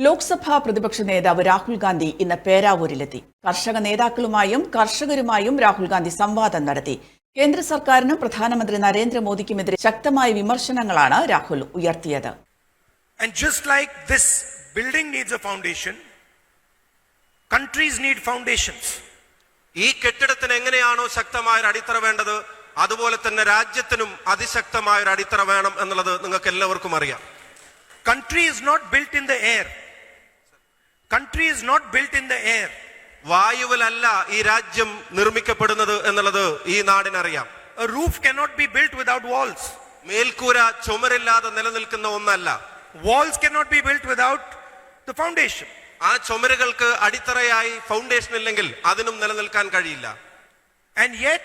ലോക്സഭാ പ്രതിപക്ഷ നേതാവ് രാഹുൽ ഗാന്ധി ഇന്ന് പേരാവൂരിലെത്തി. കർഷക നേതാക്കളുമായും കർഷകരുമായും രാഹുൽ ഗാന്ധി സംവാദം നടത്തി. കേന്ദ്ര സർക്കാരിനും പ്രധാനമന്ത്രി നരേന്ദ്രമോദിക്കുമെതിരെ ശക്തമായ വിമർശനങ്ങളാണ് രാഹുൽ ഉയർത്തിയത്. And just like this building needs a foundation, countries need foundations. ഈ കെട്ടിടത്തിന് എങ്ങനെയാണോ ശക്തമായ ഒരു അടിത്തറ വേണ്ടത്, അതുപോലെ തന്നെ രാജ്യത്തിനും അതിശക്തമായ ഒരു അടിത്തറ വേണം എന്നുള്ളത് നിങ്ങൾക്ക് എല്ലാവർക്കും അറിയാം. Country is not built in the air. Country is not built in the air. വായുവിലല്ല ഈ രാജ്യം നിർമ്മിക്കപ്പെടുന്നത് എന്നുള്ളത് ഈ നാടിനറിയാം. A roof cannot be built without walls. മേൽക്കൂര ചുമരില്ലാതെ നിലനിൽക്കുന്ന ഒന്നല്ല. Walls cannot be built without the foundation. ആ ചുമരുകൾക്ക് അടിത്തറയായി ഫൗണ്ടേഷൻ ഇല്ലെങ്കിൽ അതിനും നിലനിൽക്കാൻ കഴിയില്ല. And yet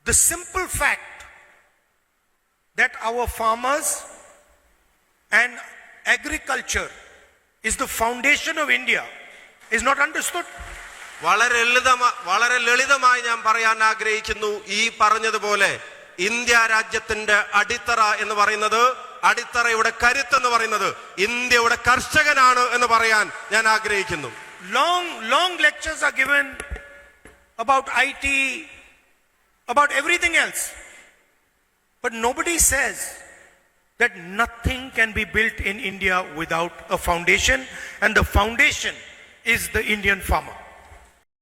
the simple fact that our farmers and agriculture is the foundation of India is not understood. വളരെ ലളിതമായി ഞാൻ പറയാൻ ആഗ്രഹിക്കുന്നു. ഈ പറഞ്ഞതുപോലെ ഇന്ത്യ രാജ്യത്തിന്റെ അടിത്തറ എന്ന് പറയുന്നത്, അടിത്തറയുടെ കരുത്ത് എന്ന് പറയുന്നത് ഇന്ത്യയുടെ കർഷകനാണ് എന്ന് പറയാൻ ഞാൻ ആഗ്രഹിക്കുന്നു. Long lectures are given about IT, about everything else, but nobody says that nothing can be built in India without a foundation, and the foundation is the Indian farmer.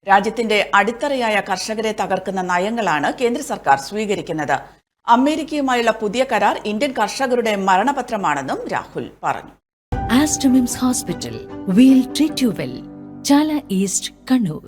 രാജ്യത്തിന്റെ അടിത്തറയായ കർഷകരെ തകർക്കുന്ന നയങ്ങളാണ് കേന്ദ്ര സർക്കാർ സ്വീകരിക്കുന്നത്. അമേരിക്കയുമായുള്ള പുതിയ കരാർ ഇന്ത്യൻ കർഷകരുടെ മരണപത്രമാണെന്നും രാഹുൽ പറഞ്ഞു. Aster MIMS Hospital, we'll treat you well. Chala East, Kannur.